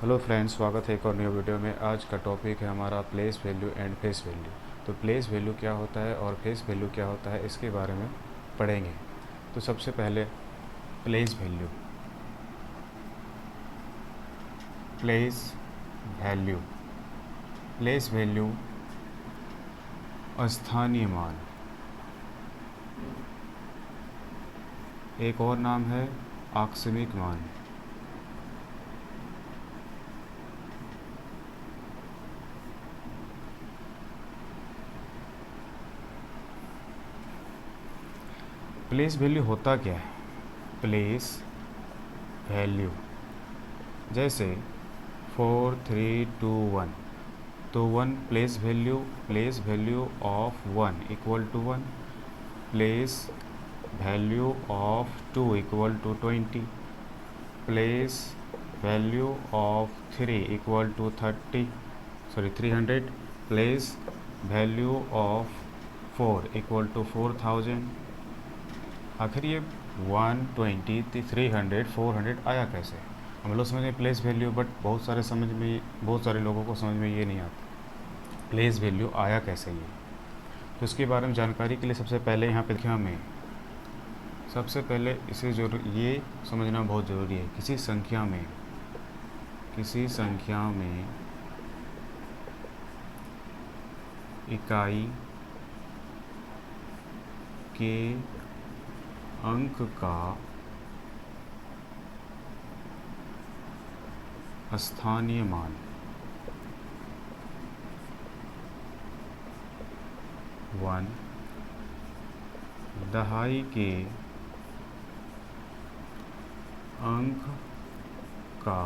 Hello friends, स्वागत है एक और न्यू वीडियो में। आज का टॉपिक है हमारा place value and face value. तो प्लेस वैल्यू क्या होता है और फेस वैल्यू क्या होता है, इसके बारे में पढ़ेंगे। तो सबसे पहले place value. Place value place value स्थानीय मान, एक और नाम है आकस्मिक मान। प्लेस वैल्यू होता क्या है? प्लेस वैल्यू जैसे 4321, तो 1 place value of 1 equal to 1, place value of 2 equal to 20, place value of 3 equal to 300, place value of 4 equal to 4000। आखिर ये 120, 300, 400 आया कैसे? हम लोग समझ में प्लेस वैल्यू, बट बहुत सारे लोगों को समझ में ये नहीं आता प्लेस वैल्यू आया कैसे ये। तो इसके बारे में जानकारी के लिए सबसे पहले यहाँ पे देखिए, हमें सबसे पहले ये समझना बहुत ज़रूरी है। किसी संख्या में इकाई के अंक का स्थानीय मान 1, दहाई के अंक का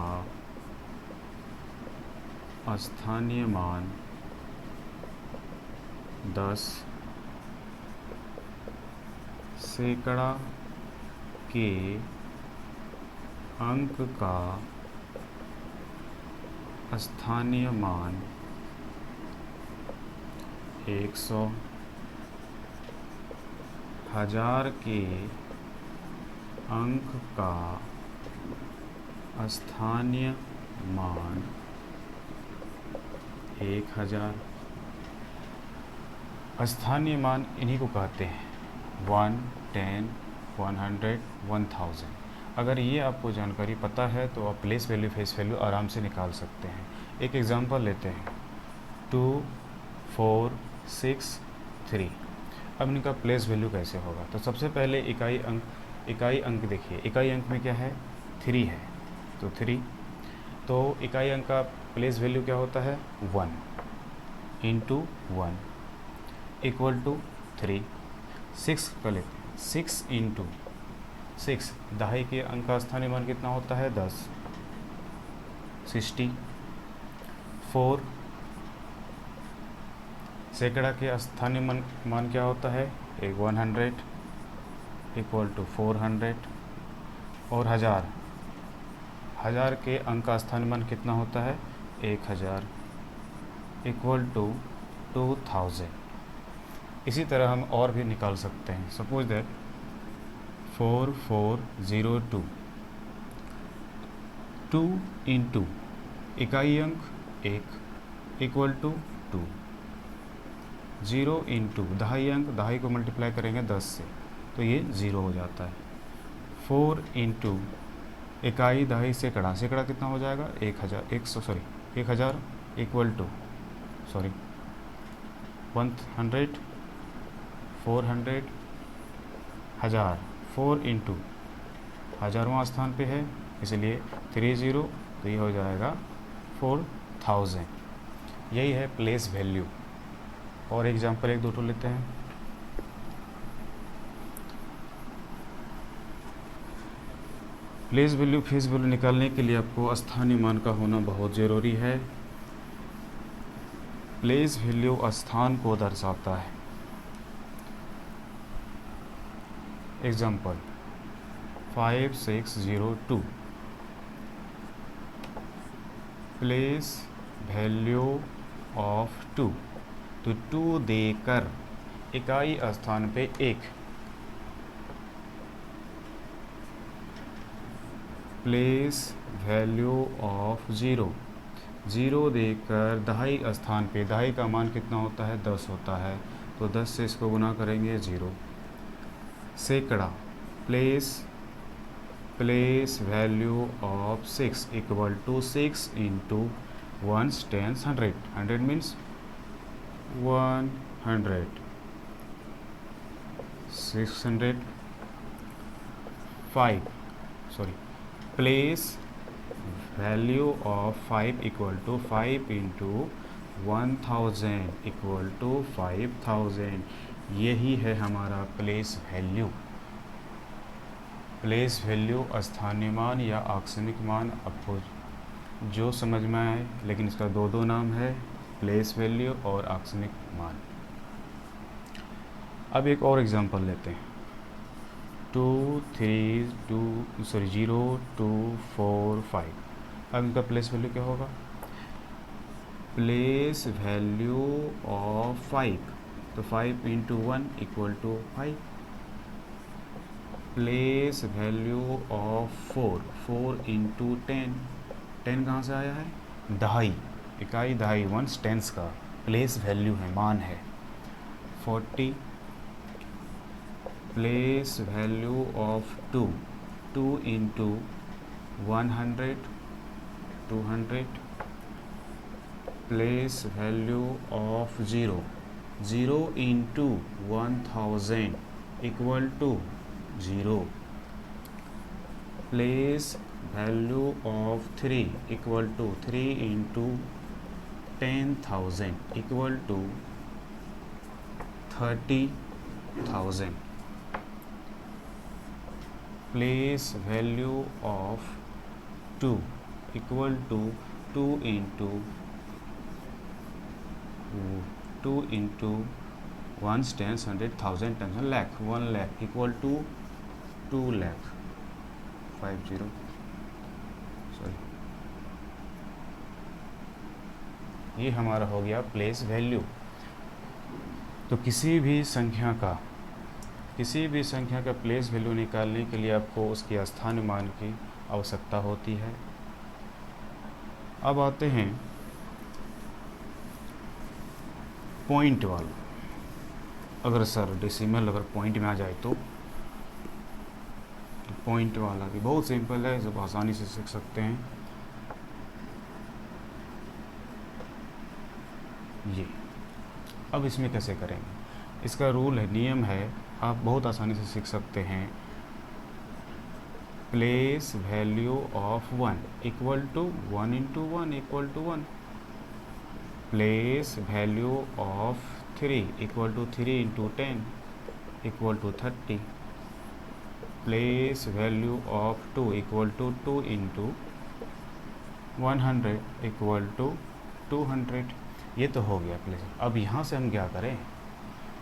स्थानीय मान 10, सैकड़ा के अंक का स्थानीय मान 100, 1000 के अंक का स्थानीय मान 1000। स्थानीय मान इन्हीं को कहते हैं 1, 10, 100, 1000। अगर ये आपको जानकारी पता है तो आप प्लेस वैल्यू फेस वैल्यू आराम से निकाल सकते हैं। एक एग्जांपल लेते हैं, 2, 4, 6, 3। अब इनका प्लेस वैल्यू कैसे होगा? तो सबसे पहले इकाई अंक देखिए। इकाई अंक में क्या है? 3 है, तो 3। तो इकाई अंक का प्लेस वैल्यू क्या होता है? 1 इंटू 1 इक्वल टू 3। 6 कर लेते हैं, 6 इंटू 6, दहाई के अंक का स्थानीय मान कितना होता है? 10, 60। 4, सैकड़ा के स्थानीय मान क्या होता है? 100 इक्वल टू 400। और 1000 के अंक का स्थानीय मान कितना होता है? 1000 इक्वल टू 2000। इसी तरह हम और भी निकाल सकते हैं। सपोज दैट 4402, 2 इंटू इकाई अंक 1 इक्वल टू 2, 0 इंटू दहाई अंक, दहाई को मल्टीप्लाई करेंगे 10 से तो ये 0 हो जाता है। 4 इंटू इकाई दहाई सैकड़ा, सैकड़ा कितना हो जाएगा? 1000 इक्वल टू 100, 400, 1000। 4 इंटू 1000वां स्थान पे है इसलिए 30, तो ये हो जाएगा 4000। यही है प्लेस वैल्यू। और एग्जांपल एक दो तो लेते हैं। प्लेस वैल्यू फेस वैल्यू निकालने के लिए आपको स्थानीय मान का होना बहुत ज़रूरी है। प्लेस वैल्यू स्थान को दर्शाता है। एग्जांपल 5602, प्लेस वैल्यू ऑफ 2, तो 2 देकर इकाई स्थान पे 1, place value of zero, zero देकर दहाई स्थान पे, दहाई का मान कितना होता है 10 होता है, तो 10 से इसको गुना करेंगे 0। सैकड़ा, place value of 6 equal to 6 into 1 tens 100, 100 means 100, 600, 5 sorry place value of 5 equal to 5 into 1000 equal to 5000, यही है हमारा प्लेस वैल्यू। प्लेस वैल्यू स्थानीय मान या आकस्मिक मान, आपको जो समझ में आए, लेकिन इसका दो नाम है, प्लेस वैल्यू और आकस्मिक मान। अब एक और एग्जांपल लेते हैं, 0, 2, 4, 5। अब इनका प्लेस वैल्यू क्या होगा? प्लेस वैल्यू ऑफ 5, तो 5 into 1 equal to 5। Place value of 4, 4 into 10, 10 कहाँ से आया है? दहाई, इकाई दहाई, 1 टेंस का प्लेस वैल्यू है, मान है। 40 place value of 2, 2 into 100, 200। Place value of 0, 0 into 1000 equal to 0। Place value of 3 equal to 3 into 10,000 equal to 30,000। Place value of 2 equal to 2 into 1 tens 100,000 tens lakh, 1 lakh equal to 2 lakh, 50 sorry, ये हमारा हो गया place value. तो किसी भी संख्या का place value निकालने के लिए आपको उसके स्थानीय मान की आवश्यकता होती है। अब आते हैं पॉइंट वाला। अगर सर डेसिमल अगर पॉइंट में आ जाए तो पॉइंट वाला भी बहुत सिंपल है, सब आसानी से सीख सकते हैं। ये अब इसमें कैसे करेंगे, इसका रूल है, नियम है, आप बहुत आसानी से सीख सकते हैं। Place value of 1 equal to 1 into 1 equal to 1। Place value of 3 equal to 3 into 10 equal to 30। Place value of 2 equal to 2 into 100 equal to 200। ये तो हो गया प्लेस। अब यहाँ से हम क्या करें,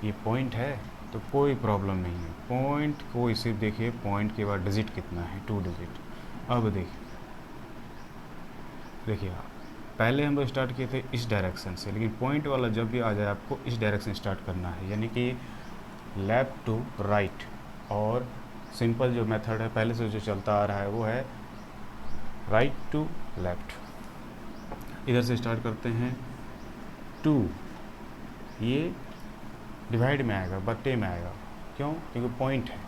ये पॉइंट है तो कोई प्रॉब्लम नहीं है, पॉइंट को सिर्फ देखिए, पॉइंट के बाद डिजिट कितना है, 2 डिजिट। अब देखिए पहले हम लोग स्टार्ट किए थे इस डायरेक्शन से, लेकिन पॉइंट वाला जब भी आ जाए आपको इस डायरेक्शन स्टार्ट करना है, यानी कि लेफ़्ट टू राइट। और सिंपल जो मेथड है पहले से जो चलता आ रहा है वो है राइट टू लेफ़्ट। इधर से स्टार्ट करते हैं 2, ये डिवाइड में आएगा, बट्टे में आएगा, क्यों? क्योंकि पॉइंट है।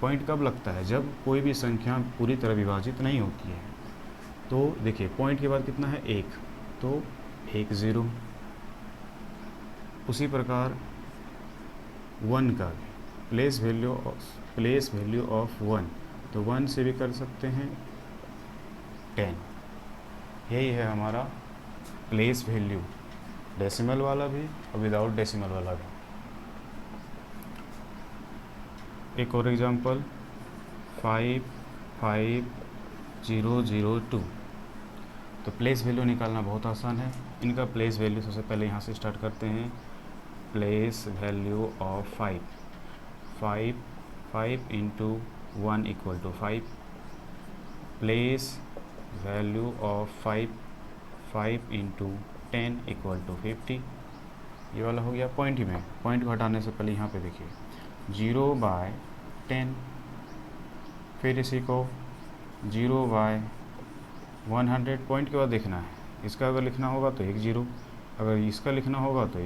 पॉइंट कब लगता है? जब कोई भी संख्या पूरी तरह विभाजित नहीं होती है। तो देखिए पॉइंट के बाद कितना है 1, तो 1 0। उसी प्रकार 1 का भी प्लेस वैल्यू ऑफ 1, तो 1 से भी कर सकते हैं 10। यही है हमारा प्लेस वैल्यू, डेसिमल वाला भी और विदाउट डेसिमल वाला भी। एक और एग्जांपल 55002। तो प्लेस वैल्यू निकालना बहुत आसान है। इनका प्लेस वैल्यू सबसे पहले यहाँ से स्टार्ट करते हैं। Place value of 5 into 1 equal to 5। Place value of 5 into 10 equal to 50। ये वाला हो गया पॉइंट ही में। पॉइंट को हटाने से पहले यहाँ पे देखिए 0/10। फिर इसी को 0/100 पॉइंट के बाद देखना है। इसका अगर लिखना होगा तो 1 0, अगर इसका लिखना होगा तो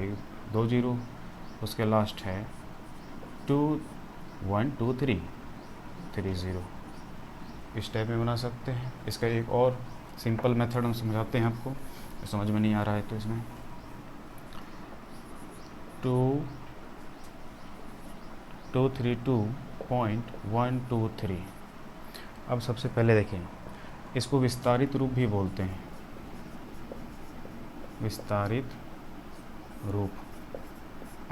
2 0, उसके लास्ट है 2 1 2 3 3 0। इस टाइप में बना सकते हैं। इसका एक और सिंपल मेथड हम समझाते हैं आपको, समझ में नहीं आ रहा है तो इसमें 232.123। अब सबसे पहले देखें, इसको विस्तारित रूप भी बोलते हैं, विस्तारित रूप,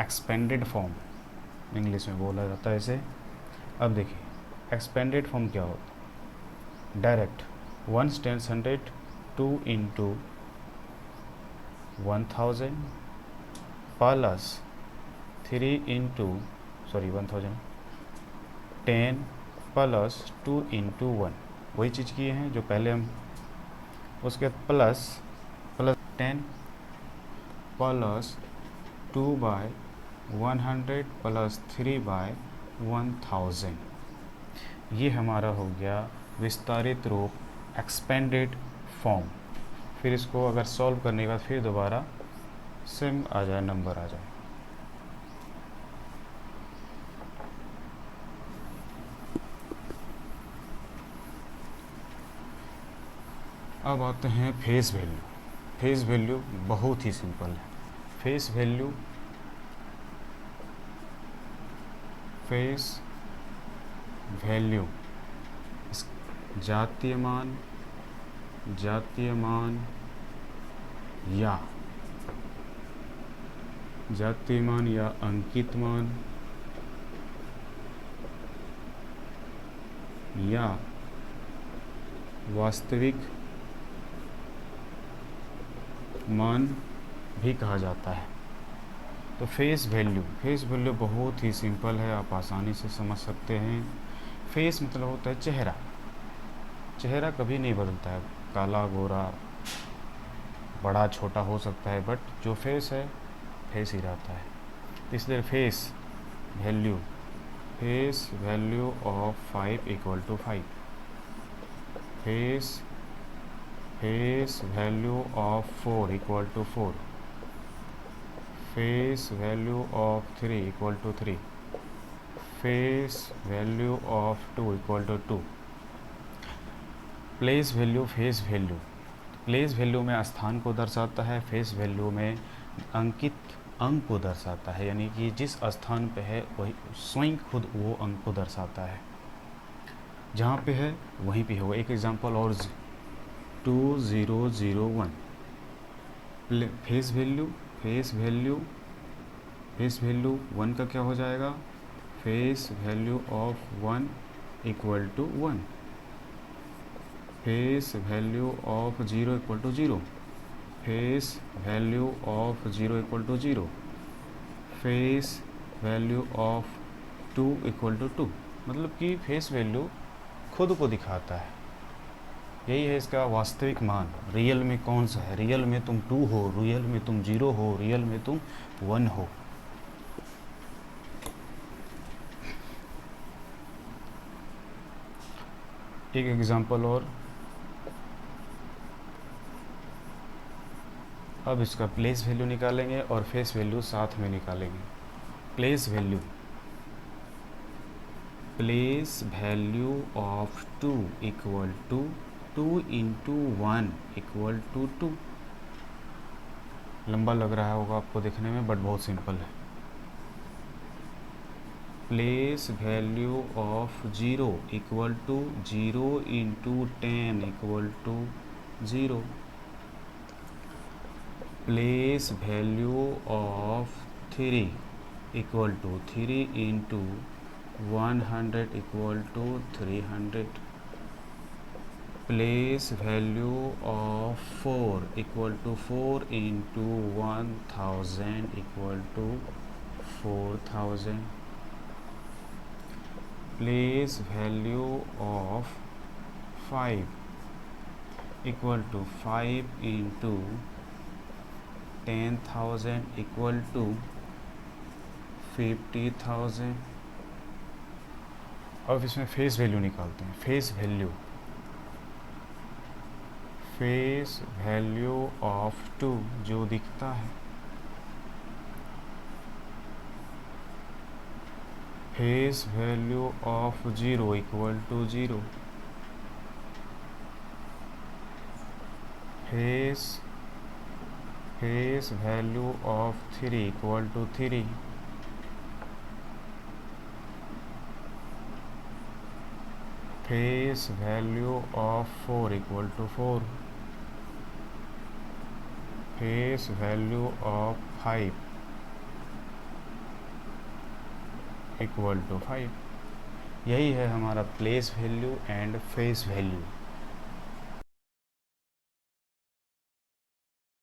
एक्सपेंडेड फॉर्म इंग्लिश में बोला जाता है इसे। अब देखिए एक्सपेंडेड फॉर्म क्या होता है, direct 1 tens 100 2 into 1000 plus 3 into 1000 10 plus 2 into 1, वही चीज़ किए हैं जो पहले हम, उसके प्लस 10 प्लस 2/100 प्लस 3/1000। ये हमारा हो गया विस्तारित रूप, एक्सपेंडेड फॉर्म। फिर इसको अगर सॉल्व करने के बाद फिर दोबारा सेम आ जाए, नंबर आ जाए। अब आते हैं फेस वैल्यू। फेस वैल्यू बहुत ही सिंपल है। फेस वैल्यू, फेस वैल्यू जातीयमान, जातीयमान या जातीयमान या अंकित मान या वास्तविक मान भी कहा जाता है। तो फेस वैल्यू, फेस वैल्यू बहुत ही सिंपल है, आप आसानी से समझ सकते हैं। फेस मतलब होता है चेहरा। चेहरा कभी नहीं बदलता है, काला गोरा बड़ा छोटा हो सकता है, बट जो फेस है फेस ही रहता है। इसलिए face value, face value of 5 equal to 5, face value of 4 equal to 4, face value of 3 equal to 3, face value of 2 equal to 2। Place value, face value, place value में स्थान को दर्शाता है, फेस वैल्यू में अंकित अंक को दर्शाता है, यानी कि जिस स्थान पे है वही स्वयं खुद वो अंक को दर्शाता है, जहाँ पे है वहीं पे होगा। एक एग्जांपल और, 2001 face value, face value, face value 1 का क्या हो जाएगा, face value of 1 equal to 1, face value of 0 equal to 0, face value of 0 equal to 0, face value of 2 equal to 2। मतलब कि फेस वैल्यू खुद को दिखाता है, यही है इसका वास्तविक मान। रियल में कौन सा है, रियल में तुम 2 हो, रियल में तुम 0 हो, रियल में तुम 1 हो। एक एग्जांपल और, अब इसका प्लेस वैल्यू निकालेंगे और फेस वैल्यू साथ में निकालेंगे। Place value, place value of 2 equal to 2 into 1 equal to 2। लंबा लग रहा होगा आपको देखने में, बट बहुत सिंपल है। Place value of 0 equal to 0 into 10 equal to 0। Place value of 3 equal to 3 into 100 equal to 300। Place value of 4 equal to 4 into 1000 equal to 4000। Place value of 5 equal to 5 into 10,000 equal to 50,000। अब इसमें face value निकालते हैं। Face value face value of 2 जो दिखता है, face value of 0 equal to 0, face value of 3 equal to 3, face value of 4 equal to 4, face value of 5 equal to 5। यही है हमारा place value and face value.